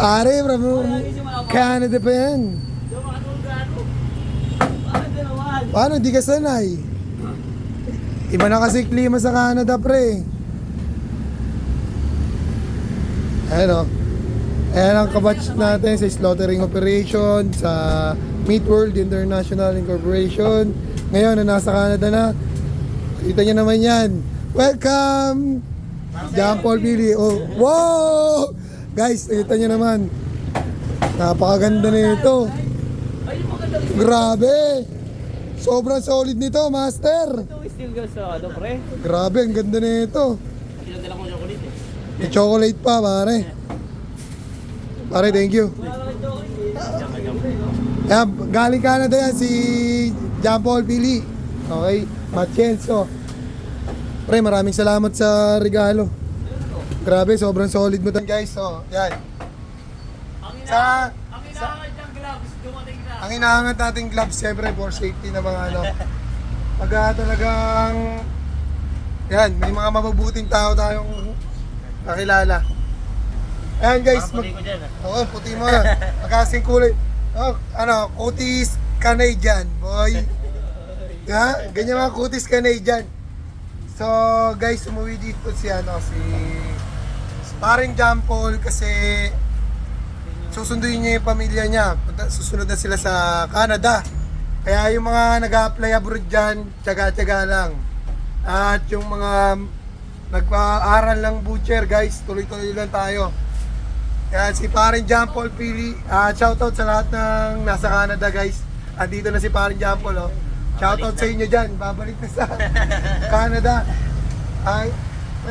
Pare, from Canada pa yan. Paano, di ka sanay? Iba na kasi klima sa Canada, pre. Ayan o. Ayan ang kabatch natin sa slaughtering operation sa Meat World International Incorporation. Ngayon na nasa Canada na. Kita nyo naman yan. Welcome! John Paul Billy. Oh, wow! Guys, kita nyo naman. Napakaganda nito. Grabe! Sobrang solid nito, master. Grabe, ang ganda nito. May chocolate pa, pare. Pare, thank you. Yan, galing Canada yan, si John Paul Billy. Okay, Machenso. Pre, maraming salamat sa regalo. Grabe, sobrang solid mo tan guys. So, yan. Ang inaangat nating gloves, siyempre for safety na mga ano. Pagka talagang yan, may mga mabubuting tao tayong nakilala. Ayan guys, oo, puti mo. Magkasing kulay. Oh, ano, kutis Canadian, boy. Ha? Ganyan mga kutis Canadian. So, guys, umuwi dito si paring John Paul kasi susunduin niya yung pamilya niya. Susunod na sila sa Canada. Kaya yung mga nag-a-apply abroad dyan, tiyaga-tiyaga lang. At yung mga nagpa-aral ng butcher, guys, tuloy-tuloy lang tayo. Kaya si paring John Paul Pili, shoutout sa lahat ng nasa Canada, guys. Andito na si paring John Paul, oh. Shoutout sa inyo dyan, babalik na sa Canada. Ay,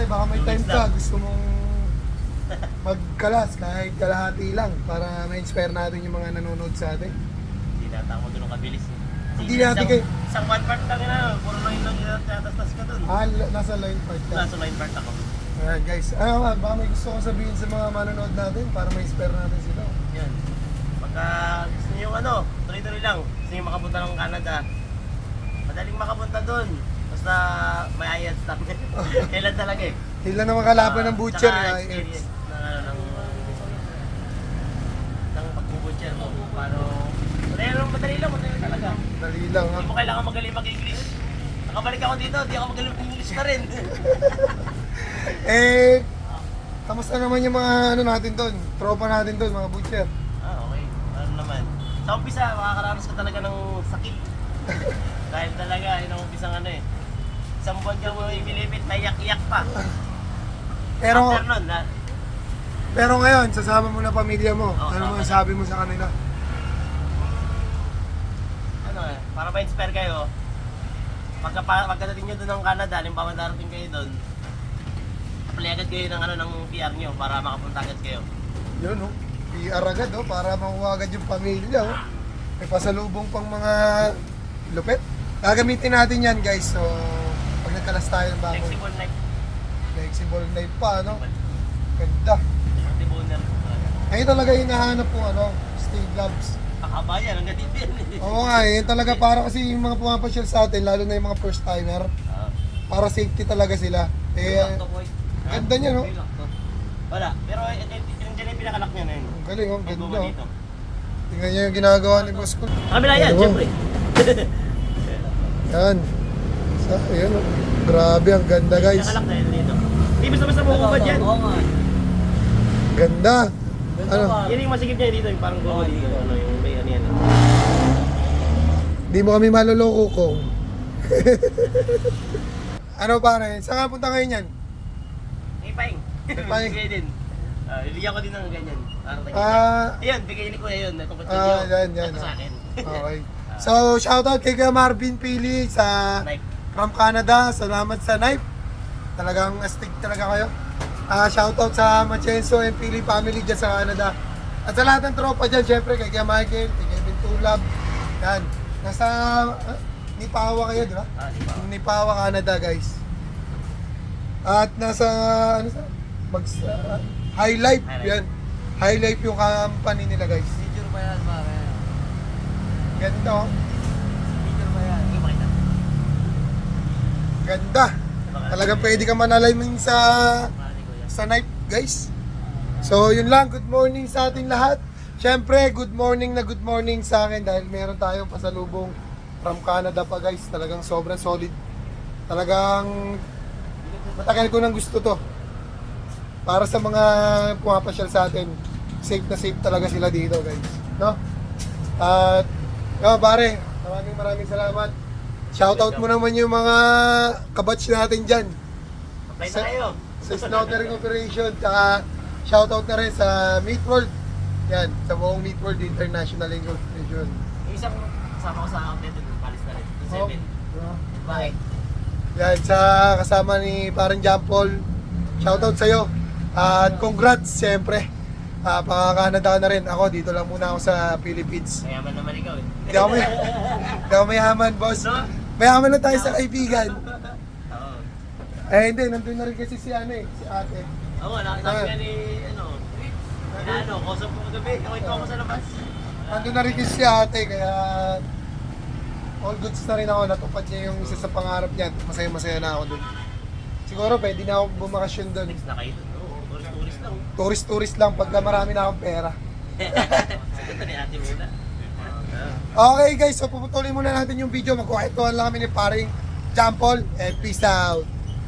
baka may time ka, gusto mong magkalas kahit kalahati lang para ma-inspire natin yung mga nanonood sa atin. Hindi natin ako doon kabilis. Hindi natin kayo. Isang one part lang na, puro line lang tatas ka doon. Nasa line part ka. Nasa line part ako. Alright guys, baka may gusto ko sabihin sa mga manonood natin para ma-inspire natin sila. Yan. Pagka gusto nyo yung tuloy-tuloy lang. Gusto nyo makapunta ng Canada. Madaling makapunta doon. Basta may IELTS lang. Kailan talaga eh. Kailan naman kalaban ng butcher. Tsaka experience ng pag-butcher mo. Paano? Madali lang talaga. Dali lang ha. Hindi mo kailangan magaling mag-English. Nakabalik ako dito, di ako magaling mag-English na rin. Kamusta naman yung mga natin doon? Tropa natin doon, mga butcher. Okay. Ano naman. Sa umpisa, makakaranas ka talaga ng sakit. Dahil talaga, yun ang umpisang isang buwan ka mo imilipit, naiyak-iyak pa. Pero, after nun, pero ngayon, sasama mo na pamilya mo. Oo, Ano mo sama sabi mo sa kanila? para ma-inspire kayo, pagkadating nyo doon ng Canada, halimbawa darating kayo doon, apply agad kayo ng PR nyo para makapunta agad kayo. Yun, no? PR agad, no? Para makuha agad yung pamilya, oh. May pasalubong pang mga lupet. Gagamitin natin yan, guys. So, pag nagkalas tayo ng bago. Flexible knife. Flexible knife pa, no? Ganda. Anti-boner. Ngayon talaga hinahanap po, steel gloves. Kakaba yan, hanggang dito yan. Oo nga, yun talaga para kasi yung mga pumapasyal sa atin, lalo na yung mga first timer, para safety talaga sila. Ganda niya, no? Wala, pero yung dyan yung pinakalock niya na yun. Ang galing, oh, May ganda. bunga dito. Tingnan niyo yung ginagawa ni Boss Cool. Kabila yan, Ano? syempre. Yan. Ayan, oh. Grabe, ang ganda, guys. Pinakalock na yun dito. Hindi basta-basta mabubad yan. Ganda. Ano? Yan yung masigip niya dito, yung parang gowa dito. Yung may yan. Di mo kami maloloko kung. Ano pare? Saan ka punta ngayon yan? Ipaing. Ipaing. Bigay din. Liliyan ko din ng ganyan. Ayan, bigay ni Kuya yun. Itong kutsilyo. Yan. Ito sa akin. Okay. So, shoutout kay Kuya Marvin Pili sa Knife. from Canada. Salamat sa knife. Talagang astig talaga kayo. Shoutout sa Machenso and Pili family dyan sa Canada. At sa lahat ng tropa dyan, syempre kay Kuya Michael, kay Kevin Tulab. Yan. Nasa Nipawa kayo, di ba? Nipawa, Canada, guys. At nasa High Life. Yan. High Life yung company nila, guys. Picture pa yan, pare. Ganda, oh. Picture pa yan. Hindi makita. Ganda. Talagang pwede ka manalamin sa knife, guys. So yun lang, good morning sa ating lahat. Siyempre, good morning sa akin dahil meron tayong pasalubong from Canada pa guys. Talagang sobrang solid. Talagang matagal ko nang gusto to. Para sa mga pumapasyal sa atin, safe na safe talaga sila dito guys. No? At, pare, maraming salamat. Shoutout mo naman yung mga kabatch natin dyan. Apply na kayo. Sa Slaughtering Operation, tsaka shoutout na rin sa Meat World. Yan, sa buong Meat World International Incorporation. Yung isang kasama ko sa outlet, palis na rin. Oh. 7. Bye. Yan, sa kasama ni parang John Paul. Shoutout sa'yo. At congrats, siyempre. Paka-Canada na rin. Ako, dito lang muna ako sa Philippines. Mayaman naman ikaw eh. Hindi ako mayaman, boss. No? Mayaman na tayo sa kaibigan. Oo. Hindi, nandun na rin kasi si ate. Oo, nakita ni, kausap ko kagabi. Nakita ko sa labas. Nandun na rin kasi si ate, kaya all goods na rin ako. Natupad niya yung isa sa pangarap niya. Masaya-masaya na ako dun. Siguro pwede na ako bumakasyon dun. Next na kayo dun. Oo, tourist lang. Tourist lang pagka marami na akong pera. Sagot na ni ate muna. Okay guys, so puputulin muna natin yung video. Magkukwentuhan lang kami ni paring John Paul and peace out.